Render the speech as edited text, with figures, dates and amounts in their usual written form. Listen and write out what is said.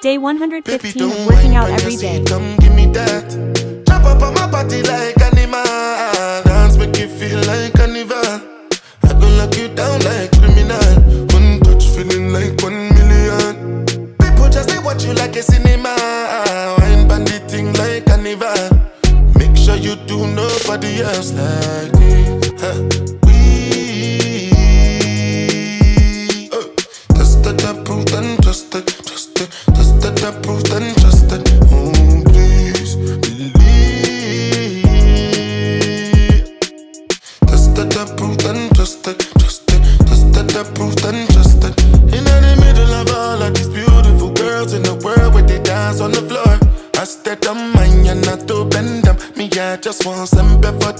Day Baby, 115 don't of working whine out on your every day. seat, come give me that. Jump up on my body like animal. Dance make you feel like carnival. I go lock you down like criminal. One touch feeling like 1 million. People just they watch you like a cinema. Wine bandit thing like carnival. Make sure you do nobody else like me. We tested, approved and trusted. Tested, approved and trusted. Oh, please believe. Tested, approved and trusted. Tested, approved and trusted. In the middle of all of these beautiful girls in the world where they dance on the floor. I stead on mine and not to bend them. Me, I just want some for